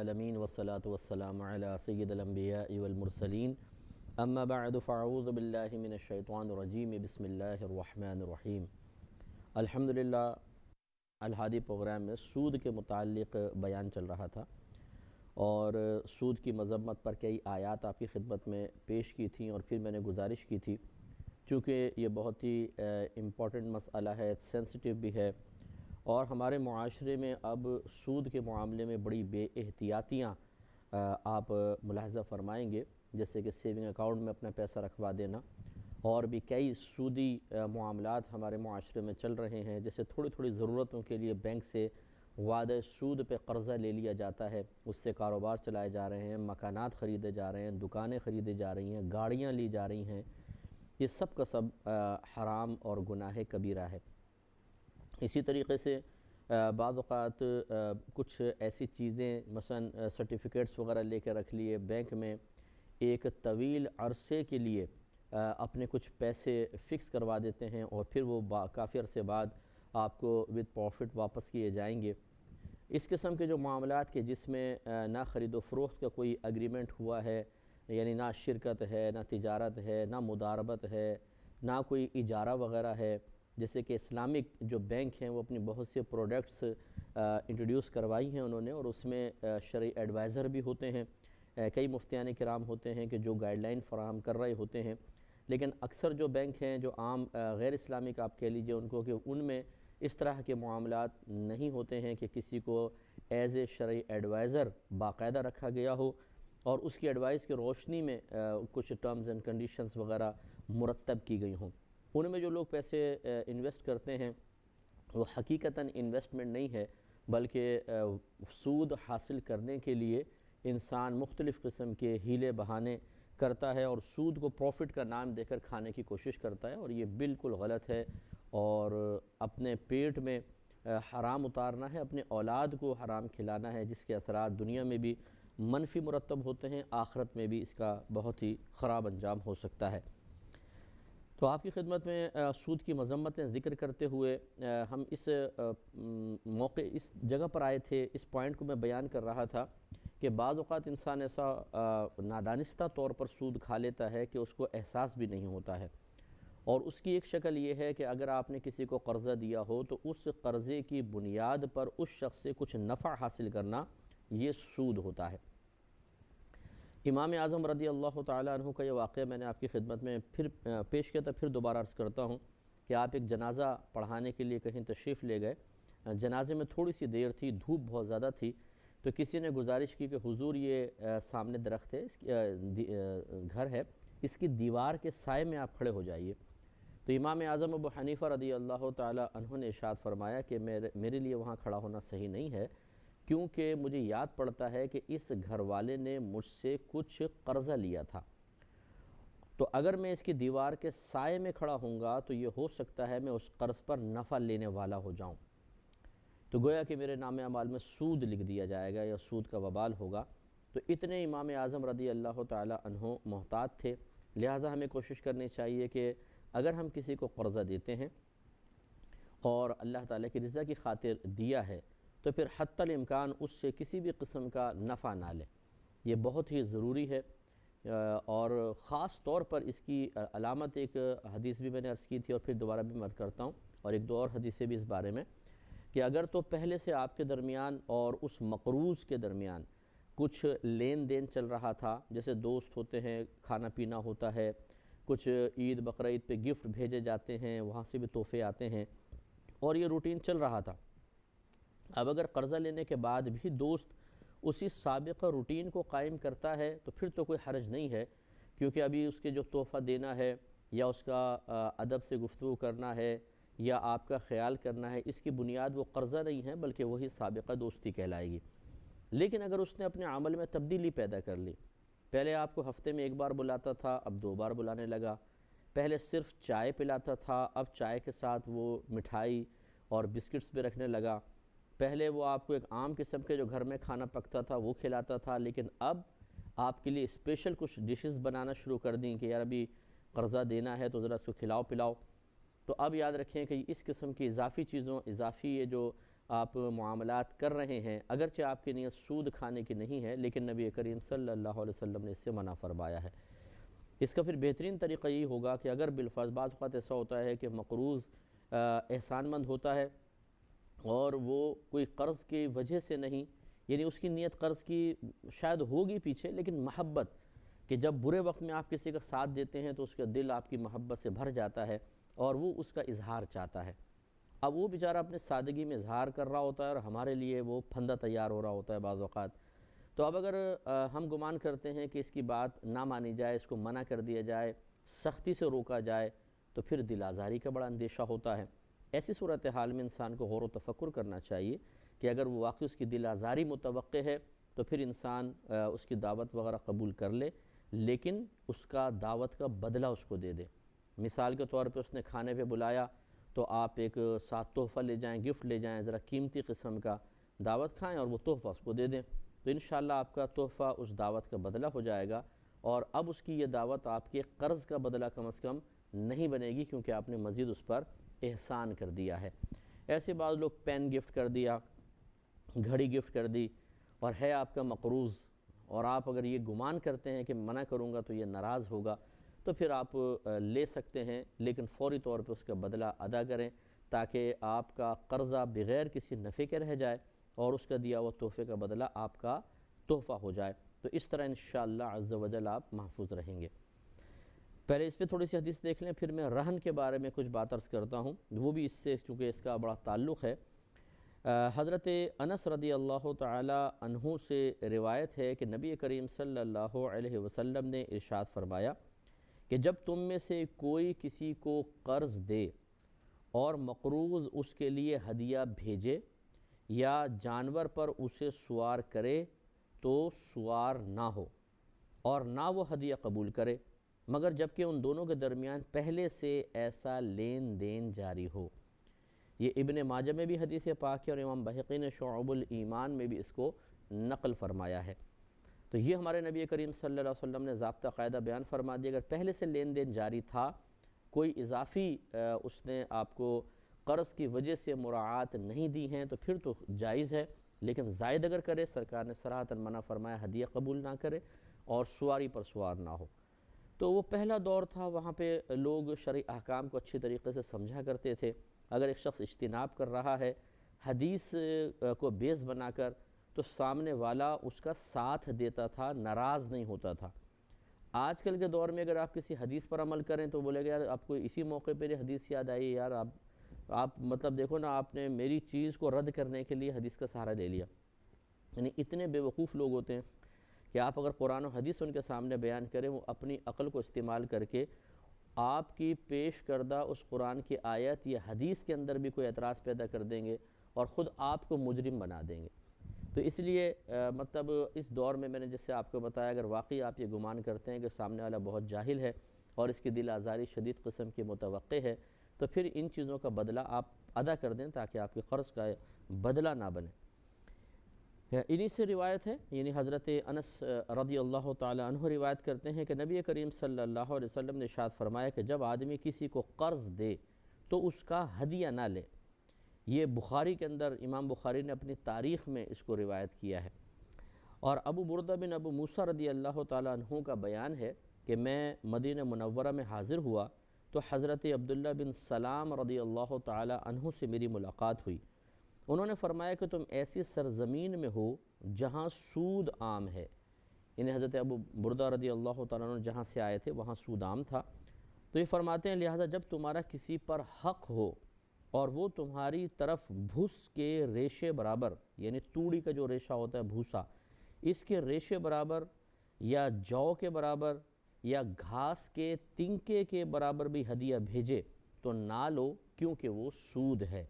العالمین والصلاة والسلام علی سید الانبیاء والمرسلین اما بعد فاعوذ باللہ من الشیطان الرجیم بسم اللہ الرحمن الرحیم۔ الحمدللہ الہادی پروگرام میں سود کے متعلق بیان چل رہا تھا اور سود کی مذمت پر کئی آیات آپ کی خدمت میں پیش کی تھیں، اور پھر میں نے گزارش کی تھی چونکہ یہ بہت ہی امپورٹنٹ مسئلہ ہے، سینسٹیو بھی ہے، اور ہمارے معاشرے میں اب سود کے معاملے میں بڑی بے احتیاطیاں آپ ملاحظہ فرمائیں گے، جیسے کہ سیونگ اکاؤنٹ میں اپنا پیسہ رکھوا دینا، اور بھی کئی سودی معاملات ہمارے معاشرے میں چل رہے ہیں، جیسے تھوڑی تھوڑی ضرورتوں کے لیے بینک سے وعدہ سود پہ قرضہ لے لیا جاتا ہے، اس سے کاروبار چلائے جا رہے ہیں، مکانات خریدے جا رہے ہیں، دکانیں خریدی جا رہی ہیں، گاڑیاں لی جا رہی ہیں، یہ سب کا سب حرام اور گناہ کبیرہ ہے۔ اسی طریقے سے بعض اوقات کچھ ایسی چیزیں مثلا سرٹیفکیٹس وغیرہ لے کے رکھ لیے بینک میں، ایک طویل عرصے کے لیے اپنے کچھ پیسے فکس کروا دیتے ہیں، اور پھر وہ کافی عرصے بعد آپ کو ود پروفٹ واپس کیے جائیں گے۔ اس قسم کے جو معاملات کے جس میں نہ خرید و فروخت کا کوئی اگریمنٹ ہوا ہے، یعنی نہ شرکت ہے، نہ تجارت ہے، نہ مداربت ہے، نہ کوئی اجارہ وغیرہ ہے، جیسے کہ اسلامک جو بینک ہیں وہ اپنی بہت سے پروڈکٹس انٹروڈیوس کروائی ہیں انہوں نے، اور اس میں شرعی ایڈوائزر بھی ہوتے ہیں، کئی مفتیان کرام ہوتے ہیں کہ جو گائیڈ لائن فراہم کر رہے ہوتے ہیں، لیکن اکثر جو بینک ہیں جو عام غیر اسلامک آپ کہہ لیجئے ان کو، کہ ان میں اس طرح کے معاملات نہیں ہوتے ہیں کہ کسی کو ایز اے شرعی ایڈوائزر باقاعدہ رکھا گیا ہو اور اس کی ایڈوائز کی روشنی میں کچھ ٹرمز اینڈ کنڈیشنز وغیرہ مرتب کی گئی ہوں۔ ان میں جو لوگ پیسے انویسٹ کرتے ہیں وہ حقیقتاً انویسٹمنٹ نہیں ہے، بلکہ سود حاصل کرنے کے لیے انسان مختلف قسم کے ہیلے بہانے کرتا ہے اور سود کو پروفٹ کا نام دے کر کھانے کی کوشش کرتا ہے، اور یہ بالکل غلط ہے، اور اپنے پیٹ میں حرام اتارنا ہے، اپنے اولاد کو حرام کھلانا ہے، جس کے اثرات دنیا میں بھی منفی مرتب ہوتے ہیں، آخرت میں بھی اس کا بہت ہی خراب انجام ہو سکتا ہے۔ تو آپ کی خدمت میں سود کی مذمتیں ذکر کرتے ہوئے ہم اس موقع اس جگہ پر آئے تھے، اس پوائنٹ کو میں بیان کر رہا تھا کہ بعض اوقات انسان ایسا نادانستہ طور پر سود کھا لیتا ہے کہ اس کو احساس بھی نہیں ہوتا ہے، اور اس کی ایک شکل یہ ہے کہ اگر آپ نے کسی کو قرضہ دیا ہو تو اس قرضے کی بنیاد پر اس شخص سے کچھ نفع حاصل کرنا، یہ سود ہوتا ہے۔ امام اعظم رضی اللہ تعالیٰ عنہ کا یہ واقعہ میں نے آپ کی خدمت میں پھر پیش کیا تھا، پھر دوبارہ عرض کرتا ہوں کہ آپ ایک جنازہ پڑھانے کے لیے کہیں تشریف لے گئے، جنازے میں تھوڑی سی دیر تھی، دھوپ بہت زیادہ تھی، تو کسی نے گزارش کی کہ حضور یہ سامنے درخت ہے، گھر ہے، اس کی دیوار کے سائے میں آپ کھڑے ہو جائیے۔ تو امام اعظم ابو حنیفہ رضی اللہ تعالیٰ عنہ نے ارشاد فرمایا کہ میرے لیے وہاں کھڑا ہونا صحیح نہیں ہے، کیونکہ مجھے یاد پڑتا ہے کہ اس گھر والے نے مجھ سے کچھ قرضہ لیا تھا، تو اگر میں اس کی دیوار کے سائے میں کھڑا ہوں گا تو یہ ہو سکتا ہے میں اس قرض پر نفع لینے والا ہو جاؤں، تو گویا کہ میرے نام اعمال میں سود لکھ دیا جائے گا یا سود کا وبال ہوگا۔ تو اتنے امام اعظم رضی اللہ تعالیٰ عنہ محتاط تھے، لہٰذا ہمیں کوشش کرنی چاہیے کہ اگر ہم کسی کو قرضہ دیتے ہیں اور اللہ تعالیٰ کی رضا کی خاطر دیا ہے تو پھر حتی الامکان اس سے کسی بھی قسم کا نفع نہ لیں، یہ بہت ہی ضروری ہے، اور خاص طور پر اس کی علامت ایک حدیث بھی میں نے عرض کی تھی اور پھر دوبارہ بھی میں کرتا ہوں، اور ایک دو اور حدیثیں بھی اس بارے میں، کہ اگر تو پہلے سے آپ کے درمیان اور اس مقروض کے درمیان کچھ لین دین چل رہا تھا، جیسے دوست ہوتے ہیں، کھانا پینا ہوتا ہے، کچھ عید بقرعید پہ گفٹ بھیجے جاتے ہیں، وہاں سے بھی تحفے آتے ہیں، اور یہ روٹین چل رہا تھا، اب اگر قرضہ لینے کے بعد بھی دوست اسی سابقہ روٹین کو قائم کرتا ہے تو پھر تو کوئی حرج نہیں ہے، کیونکہ ابھی اس کے جو تحفہ دینا ہے یا اس کا ادب سے گفتگو کرنا ہے یا آپ کا خیال کرنا ہے، اس کی بنیاد وہ قرضہ نہیں ہے بلکہ وہی سابقہ دوستی کہلائے گی۔ لیکن اگر اس نے اپنے عمل میں تبدیلی پیدا کر لی، پہلے آپ کو ہفتے میں ایک بار بلاتا تھا، اب 2 بار بلانے لگا، پہلے صرف چائے پلاتا تھا، اب چائے کے ساتھ وہ مٹھائی اور بسکٹس بھی رکھنے لگا، پہلے وہ آپ کو ایک عام قسم کے جو گھر میں کھانا پکتا تھا وہ کھلاتا تھا، لیکن اب آپ کے لیے اسپیشل کچھ ڈشز بنانا شروع کر دیں کہ یار ابھی قرضہ دینا ہے تو ذرا اس کو کھلاؤ پلاؤ۔ تو اب یاد رکھیں کہ اس قسم کی اضافی چیزوں، اضافی یہ جو آپ معاملات کر رہے ہیں، اگرچہ آپ کی نیت سود کھانے کی نہیں ہے، لیکن نبی کریم صلی اللہ علیہ وسلم نے اس سے منع فرمایا ہے۔ اس کا پھر بہترین طریقہ یہ ہوگا کہ اگر بالفرض بعض اوقات ایسا ہوتا ہے کہ مقروض احسان مند ہوتا ہے اور وہ کوئی قرض کی وجہ سے نہیں، یعنی اس کی نیت قرض کی شاید ہوگی پیچھے، لیکن محبت کہ جب برے وقت میں آپ کسی کا ساتھ دیتے ہیں تو اس کا دل آپ کی محبت سے بھر جاتا ہے اور وہ اس کا اظہار چاہتا ہے۔ اب وہ بیچارہ اپنے سادگی میں اظہار کر رہا ہوتا ہے اور ہمارے لیے وہ پھندہ تیار ہو رہا ہوتا ہے بعض اوقات۔ تو اب اگر ہم گمان کرتے ہیں کہ اس کی بات نہ مانی جائے، اس کو منع کر دیا جائے، سختی سے روکا جائے، تو پھر دل آزاری کا بڑا اندیشہ ہوتا ہے۔ ایسی صورتحال میں انسان کو غور و تفکر کرنا چاہیے کہ اگر وہ واقعی اس کی دل آزاری متوقع ہے تو پھر انسان اس کی دعوت وغیرہ قبول کر لے، لیکن اس کا دعوت کا بدلہ اس کو دے دے۔ مثال کے طور پہ اس نے کھانے پہ بلایا تو آپ ایک ساتھ تحفہ لے جائیں، گفٹ لے جائیں ذرا قیمتی قسم کا، دعوت کھائیں اور وہ تحفہ اس کو دے دیں، تو انشاءاللہ آپ کا تحفہ اس دعوت کا بدلہ ہو جائے گا، اور اب اس کی یہ دعوت آپ کے قرض کا بدلہ کم از کم نہیں بنے گی، کیونکہ آپ نے مزید اس پر احسان کر دیا ہے۔ ایسے بعض لوگ پین گفٹ کر دیا، گھڑی گفٹ کر دی، اور ہے آپ کا مقروض، اور آپ اگر یہ گمان کرتے ہیں کہ منع کروں گا تو یہ ناراض ہوگا، تو پھر آپ لے سکتے ہیں، لیکن فوری طور پہ اس کا بدلہ ادا کریں تاکہ آپ کا قرضہ بغیر کسی نفع کے رہ جائے اور اس کا دیا ہوا تحفے کا بدلہ آپ کا تحفہ ہو جائے، تو اس طرح انشاءاللہ عز و جل آپ محفوظ رہیں گے۔ پہلے اس پہ تھوڑی سی حدیث دیکھ لیں، پھر میں رہن کے بارے میں کچھ بات عرض کرتا ہوں، وہ بھی اس سے چونکہ اس کا بڑا تعلق ہے۔ حضرت انس رضی اللہ تعالی عنہ سے روایت ہے کہ نبی کریم صلی اللہ علیہ وسلم نے ارشاد فرمایا کہ جب تم میں سے کوئی کسی کو قرض دے اور مقروض اس کے لیے ہدیہ بھیجے یا جانور پر اسے سوار کرے تو سوار نہ ہو اور نہ وہ ہدیہ قبول کرے، مگر جبکہ ان دونوں کے درمیان پہلے سے ایسا لین دین جاری ہو۔ یہ ابن ماجہ میں بھی حدیث پاک ہے اور امام بہقی نے شعب الایمان میں بھی اس کو نقل فرمایا ہے۔ تو یہ ہمارے نبی کریم صلی اللہ علیہ وسلم نے ضابطہ قاعدہ بیان فرما دیا، اگر پہلے سے لین دین جاری تھا، کوئی اضافی اس نے آپ کو قرض کی وجہ سے مراعات نہیں دی ہیں تو پھر تو جائز ہے، لیکن زائد اگر کرے، سرکار نے صراحتاً منع فرمایا ہدیہ قبول نہ کرے اور سواری پر سوار نہ ہو۔ تو وہ پہلا دور تھا، وہاں پہ لوگ شرعی احکام کو اچھی طریقے سے سمجھا کرتے تھے۔ اگر ایک شخص اجتناب کر رہا ہے حدیث کو بیس بنا کر، تو سامنے والا اس کا ساتھ دیتا تھا، ناراض نہیں ہوتا تھا۔ آج کل کے دور میں اگر آپ کسی حدیث پر عمل کریں تو بولے گا یار آپ کو اسی موقع پہ حدیث یاد آئی، یار آپ مطلب دیکھو نا، آپ نے میری چیز کو رد کرنے کے لیے حدیث کا سہارا لے لیا۔ یعنی اتنے بے وقوف لوگ ہوتے ہیں کہ آپ اگر قرآن و حدیث ان کے سامنے بیان کریں، وہ اپنی عقل کو استعمال کر کے آپ کی پیش کردہ اس قرآن کی آیت یا حدیث کے اندر بھی کوئی اعتراض پیدا کر دیں گے اور خود آپ کو مجرم بنا دیں گے۔ تو اس لیے مطلب اس دور میں نے جس سے آپ کو بتایا، اگر واقعی آپ یہ گمان کرتے ہیں کہ سامنے والا بہت جاہل ہے اور اس کی دل آزاری شدید قسم کی متوقع ہے، تو پھر ان چیزوں کا بدلہ آپ ادا کر دیں تاکہ آپ کے قرض کا بدلہ نہ بنے۔ انہی سے روایت ہے، یعنی حضرت انس رضی اللہ تعالی عنہ روایت کرتے ہیں کہ نبی کریم صلی اللہ علیہ وسلم نے ارشاد فرمایا کہ جب آدمی کسی کو قرض دے تو اس کا ہدیہ نہ لے۔ یہ بخاری کے اندر امام بخاری نے اپنی تاریخ میں اس کو روایت کیا ہے۔ اور ابو بردہ بن ابو موسیٰ رضی اللہ تعالی عنہ کا بیان ہے کہ میں مدینہ منورہ میں حاضر ہوا تو حضرت عبداللہ بن سلام رضی اللہ تعالی عنہ سے میری ملاقات ہوئی۔ انہوں نے فرمایا کہ تم ایسی سرزمین میں ہو جہاں سود عام ہے، یعنی حضرت ابو بردہ رضی اللہ تعالیٰ عنہ جہاں سے آئے تھے وہاں سود عام تھا۔ تو یہ فرماتے ہیں لہذا جب تمہارا کسی پر حق ہو اور وہ تمہاری طرف بھس کے ریشے برابر، یعنی توڑی کا جو ریشہ ہوتا ہے بھوسا، اس کے ریشے برابر یا جو کے برابر یا گھاس کے تنکے کے برابر بھی ہدیہ بھیجے تو نہ لو، کیونکہ وہ سود ہے۔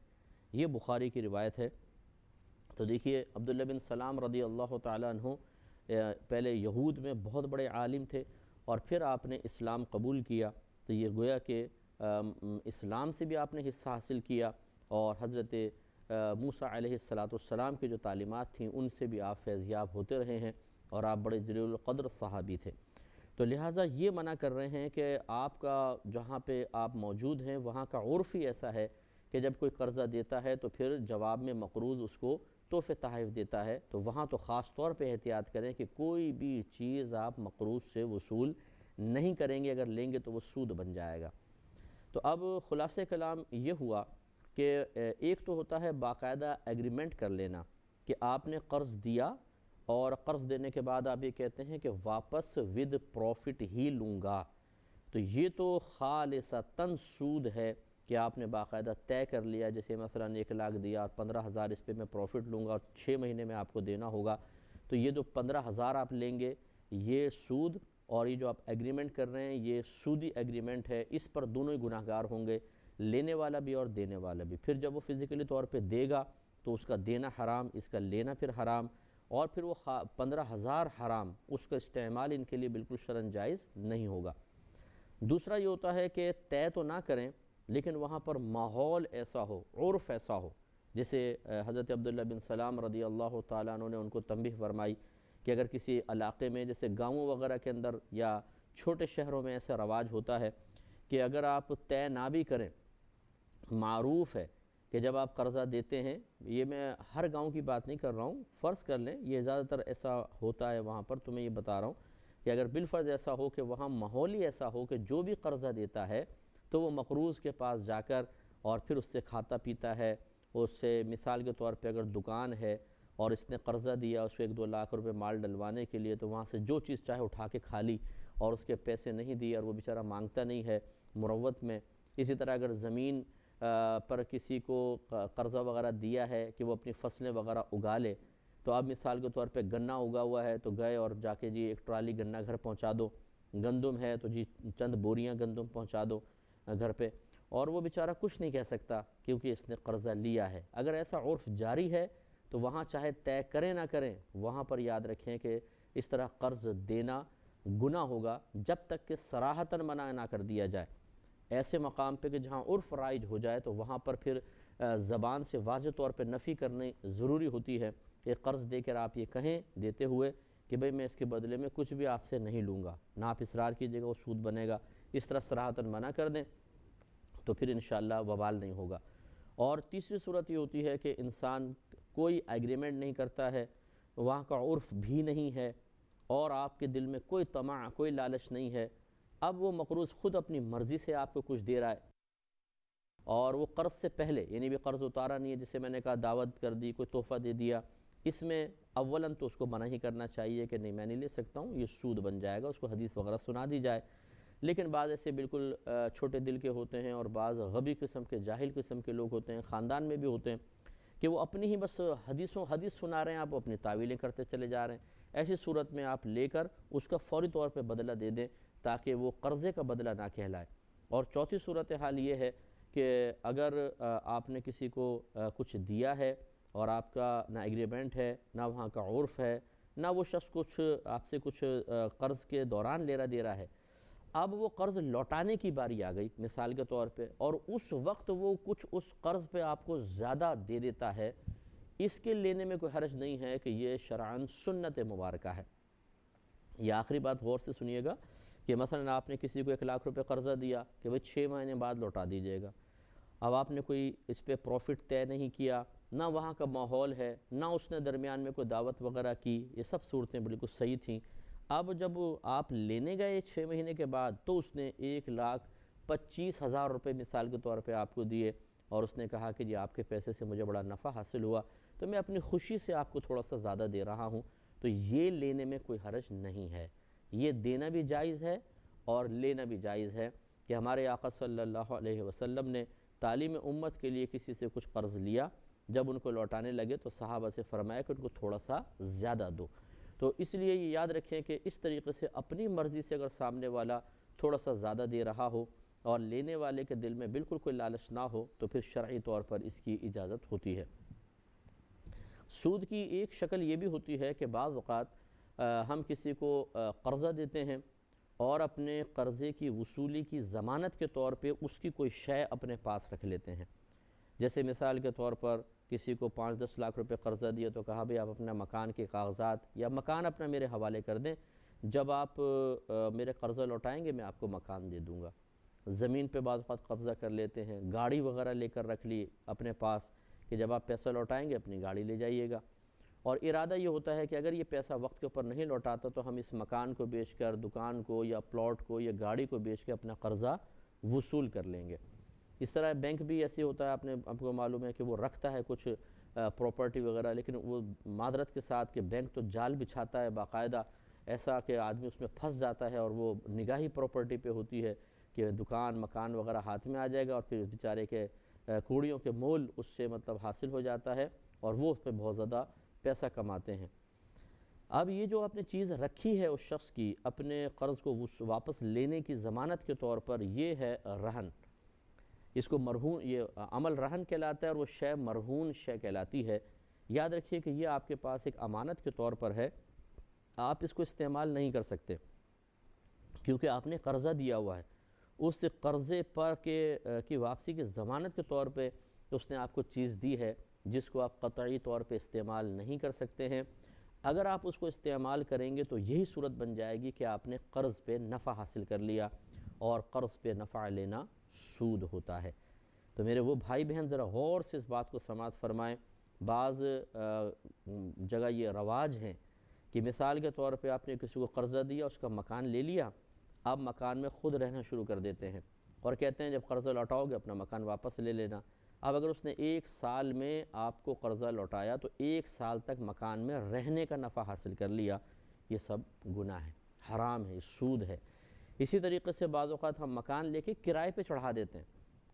یہ بخاری کی روایت ہے۔ تو دیکھیے عبداللہ بن سلام رضی اللہ تعالیٰ عنہ پہلے یہود میں بہت بڑے عالم تھے اور پھر آپ نے اسلام قبول کیا، تو یہ گویا کہ اسلام سے بھی آپ نے حصہ حاصل کیا اور حضرت موسیٰ علیہ السلام کی جو تعلیمات تھیں ان سے بھی آپ فیضیاب ہوتے رہے ہیں اور آپ بڑے جلیل القدر صحابی تھے۔ تو لہٰذا یہ منع کر رہے ہیں کہ آپ کا جہاں پہ آپ موجود ہیں وہاں کا عرف ہی ایسا ہے کہ جب کوئی قرضہ دیتا ہے تو پھر جواب میں مقروض اس کو تحفے تحائف دیتا ہے، تو وہاں تو خاص طور پہ احتیاط کریں کہ کوئی بھی چیز آپ مقروض سے وصول نہیں کریں گے، اگر لیں گے تو وہ سود بن جائے گا۔ تو اب خلاصہ کلام یہ ہوا کہ ایک تو ہوتا ہے باقاعدہ ایگریمنٹ کر لینا کہ آپ نے قرض دیا، اور قرض دینے کے بعد آپ یہ کہتے ہیں کہ واپس ود پروفٹ ہی لوں گا، تو یہ تو خالصتاً سود ہے کہ آپ نے باقاعدہ طے کر لیا، جیسے مثلا 1 لاکھ دیا اور 15,000 اس پہ میں پروفٹ لوں گا اور 6 مہینے میں آپ کو دینا ہوگا، تو یہ جو 15,000 آپ لیں گے یہ سود، اور یہ جو آپ ایگریمنٹ کر رہے ہیں یہ سودی ایگریمنٹ ہے، اس پر دونوں ہی گناہ گار ہوں گے، لینے والا بھی اور دینے والا بھی۔ پھر جب وہ فزیکلی طور پہ دے گا تو اس کا دینا حرام، اس کا لینا پھر حرام، اور پھر وہ 15,000 حرام، اس کا استعمال ان کے لیے بالکل شرعاً جائز نہیں ہوگا۔ دوسرا یہ ہوتا ہے کہ طے تو نہ کریں لیکن وہاں پر ماحول ایسا ہو، عرف ایسا ہو، جیسے حضرت عبداللہ بن سلام رضی اللہ تعالیٰ عنہ نے ان کو تنبیہ فرمائی کہ اگر کسی علاقے میں جیسے گاؤں وغیرہ کے اندر یا چھوٹے شہروں میں ایسا رواج ہوتا ہے کہ اگر آپ طے نہ بھی کریں، معروف ہے کہ جب آپ قرضہ دیتے ہیں، یہ میں ہر گاؤں کی بات نہیں کر رہا ہوں، فرض کر لیں یہ زیادہ تر ایسا ہوتا ہے وہاں پر، تو میں یہ بتا رہا ہوں کہ اگر بالفرض ایسا ہو کہ وہاں ماحول ہی ایسا ہو کہ جو بھی قرضہ دیتا ہے تو وہ مقروض کے پاس جا کر اور پھر اس سے کھاتا پیتا ہے، اس سے مثال کے طور پہ اگر دکان ہے اور اس نے قرضہ دیا اس کو 1-2 لاکھ روپے مال ڈلوانے کے لیے، تو وہاں سے جو چیز چاہے اٹھا کے کھا لی، اور اس کے پیسے نہیں دیے اور وہ بیچارہ مانگتا نہیں ہے مروت میں۔ اسی طرح اگر زمین پر کسی کو قرضہ وغیرہ دیا ہے کہ وہ اپنی فصلیں وغیرہ اگا لے، تو اب مثال کے طور پہ گنا اگا ہوا ہے تو گئے اور جا کے جی 1 ٹرالی گنا گھر پہنچا دو، گندم ہے تو جی چند بوریاں گندم پہنچا دو گھر پہ، اور وہ بیچارہ کچھ نہیں کہہ سکتا کیونکہ اس نے قرضہ لیا ہے۔ اگر ایسا عرف جاری ہے تو وہاں چاہے طے کریں نہ کریں، وہاں پر یاد رکھیں کہ اس طرح قرض دینا گناہ ہوگا جب تک کہ صراحتاً منع نہ کر دیا جائے۔ ایسے مقام پہ کہ جہاں عرف رائج ہو جائے تو وہاں پر پھر زبان سے واضح طور پہ نفی کرنی ضروری ہوتی ہے کہ قرض دے کر آپ یہ کہیں دیتے ہوئے کہ بھئی میں اس کے بدلے میں کچھ بھی آپ سے نہیں لوں گا، نہ آپ اصرار کیجیے گا وہ سود بنے گا، اس طرح صراحتاً منع کر دیں تو پھر انشاءاللہ وبال نہیں ہوگا۔ اور تیسری صورت یہ ہوتی ہے کہ انسان کوئی ایگریمنٹ نہیں کرتا ہے، وہاں کا عرف بھی نہیں ہے، اور آپ کے دل میں کوئی طمع کوئی لالچ نہیں ہے، اب وہ مقروض خود اپنی مرضی سے آپ کو کچھ دے رہا ہے، اور وہ قرض سے پہلے یعنی بھی قرض اتارا نہیں ہے، جسے میں نے کہا دعوت کر دی، کوئی تحفہ دے دیا، اس میں اولاً تو اس کو منع ہی کرنا چاہیے کہ نہیں میں نہیں لے سکتا ہوں، یہ سود بن جائے گا، اس کو حدیث وغیرہ سنا دی جائے۔ لیکن بعض ایسے بالکل چھوٹے دل کے ہوتے ہیں اور بعض غبی قسم کے جاہل قسم کے لوگ ہوتے ہیں، خاندان میں بھی ہوتے ہیں، کہ وہ اپنی ہی بس حدیث سنا رہے ہیں، آپ اپنی تعویلیں کرتے چلے جا رہے ہیں۔ ایسی صورت میں آپ لے کر اس کا فوری طور پہ بدلہ دے دیں تاکہ وہ قرضے کا بدلہ نہ کہلائے۔ اور چوتھی صورتحال یہ ہے کہ اگر آپ نے کسی کو کچھ دیا ہے اور آپ کا نہ ایگریمنٹ ہے، نہ وہاں کا عرف ہے، نہ وہ شخص کچھ آپ سے کچھ قرض کے دوران لے رہا دے رہا ہے، اب وہ قرض لوٹانے کی باری آ گئی مثال کے طور پہ، اور اس وقت وہ کچھ اس قرض پہ آپ کو زیادہ دے دیتا ہے، اس کے لینے میں کوئی حرج نہیں ہے کہ یہ شرعاً سنت مبارکہ ہے۔ یہ آخری بات غور سے سنیے گا کہ مثلا آپ نے کسی کو 1 لاکھ روپے قرضہ دیا کہ بھئی 6 مہینے بعد لوٹا دیجیے گا، اب آپ نے کوئی اس پہ پروفٹ طے نہیں کیا، نہ وہاں کا ماحول ہے، نہ اس نے درمیان میں کوئی دعوت وغیرہ کی، یہ سب صورتیں بالکل صحیح تھیں۔ اب جب آپ لینے گئے 6 مہینے کے بعد تو اس نے 1,25,000 روپے مثال کے طور پہ آپ کو دیے، اور اس نے کہا کہ جی آپ کے پیسے سے مجھے بڑا نفع حاصل ہوا تو میں اپنی خوشی سے آپ کو تھوڑا سا زیادہ دے رہا ہوں، تو یہ لینے میں کوئی حرج نہیں ہے، یہ دینا بھی جائز ہے اور لینا بھی جائز ہے کہ ہمارے آقا صلی اللہ علیہ وسلم نے تعلیم امت کے لیے کسی سے کچھ قرض لیا، جب ان کو لوٹانے لگے تو صحابہ سے فرمایا کہ ان کو تھوڑا سا زیادہ دو۔ تو اس لیے یہ یاد رکھیں کہ اس طریقے سے اپنی مرضی سے اگر سامنے والا تھوڑا سا زیادہ دے رہا ہو اور لینے والے کے دل میں بالکل کوئی لالچ نہ ہو تو پھر شرعی طور پر اس کی اجازت ہوتی ہے۔ سود کی ایک شکل یہ بھی ہوتی ہے کہ بعض اوقات ہم کسی کو قرضہ دیتے ہیں اور اپنے قرضے کی وصولی کی ضمانت کے طور پہ اس کی کوئی شے اپنے پاس رکھ لیتے ہیں۔ جیسے مثال کے طور پر کسی کو 5-10 لاکھ روپے قرضہ دیا تو کہا بھئی آپ اپنا مکان کے کاغذات یا مکان اپنا میرے حوالے کر دیں، جب آپ میرے قرضہ لوٹائیں گے میں آپ کو مکان دے دوں گا۔ زمین پہ بعض اوقات قبضہ کر لیتے ہیں، گاڑی وغیرہ لے کر رکھ لی اپنے پاس کہ جب آپ پیسہ لوٹائیں گے اپنی گاڑی لے جائیے گا، اور ارادہ یہ ہوتا ہے کہ اگر یہ پیسہ وقت کے اوپر نہیں لوٹاتا تو ہم اس مکان کو بیچ کر، دکان کو یا پلاٹ کو یا گاڑی کو بیچ کے اپنا قرضہ وصول کر لیں گے۔ اس طرح بینک بھی ایسے ہوتا ہے، آپ کو معلوم ہے کہ وہ رکھتا ہے کچھ پراپرٹی وغیرہ، لیکن وہ معذرت کے ساتھ کہ بینک تو جال بچھاتا ہے باقاعدہ، ایسا کہ آدمی اس میں پھنس جاتا ہے اور وہ نگاہی پراپرٹی پہ ہوتی ہے کہ دکان مکان وغیرہ ہاتھ میں آ جائے گا، اور پھر بیچارے کے کوڑیوں کے مول اس سے مطلب حاصل ہو جاتا ہے اور وہ اس پہ بہت زیادہ پیسہ کماتے ہیں۔ اب یہ جو آپ نے چیز رکھی ہے اس شخص کی اپنے قرض کو واپس لینے کی ضمانت کے طور پر، یہ ہے رہن۔ اس کو مرہون، یہ عمل رہن کہلاتا ہے اور وہ شے مرہون شے کہلاتی ہے۔ یاد رکھیے کہ یہ آپ کے پاس ایک امانت کے طور پر ہے، آپ اس کو استعمال نہیں کر سکتے کیونکہ آپ نے قرضہ دیا ہوا ہے۔ اس قرضے پر کی واپسی کی ضمانت کے طور پہ اس نے آپ کو چیز دی ہے جس کو آپ قطعی طور پہ استعمال نہیں کر سکتے ہیں۔ اگر آپ اس کو استعمال کریں گے تو یہی صورت بن جائے گی کہ آپ نے قرض پہ نفع حاصل کر لیا، اور قرض پہ نفع لینا سود ہوتا ہے۔ تو میرے وہ بھائی بہن ذرا غور سے اس بات کو سماعت فرمائیں۔ بعض جگہ یہ رواج ہیں کہ مثال کے طور پہ آپ نے کسی کو قرضہ دیا، اس کا مکان لے لیا، اب مکان میں خود رہنا شروع کر دیتے ہیں اور کہتے ہیں جب قرضہ لوٹاؤ گے اپنا مکان واپس لے لینا۔ اب اگر اس نے 1 سال میں آپ کو قرضہ لوٹایا تو 1 سال تک مکان میں رہنے کا نفع حاصل کر لیا، یہ سب گناہ ہے، حرام ہے، سود ہے۔ اسی طریقے سے بعض اوقات ہم مکان لے کے کرائے پہ چڑھا دیتے ہیں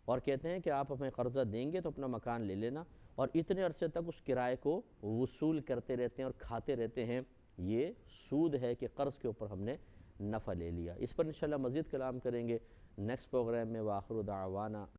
اور کہتے ہیں کہ آپ ہمیں قرضہ دیں گے تو اپنا مکان لے لینا، اور اتنے عرصے تک اس کرائے کو وصول کرتے رہتے ہیں اور کھاتے رہتے ہیں۔ یہ سود ہے کہ قرض کے اوپر ہم نے نفع لے لیا۔ اس پر انشاءاللہ مزید کلام کریں گے نیکسٹ پروگرام میں۔ وآخر دعوانا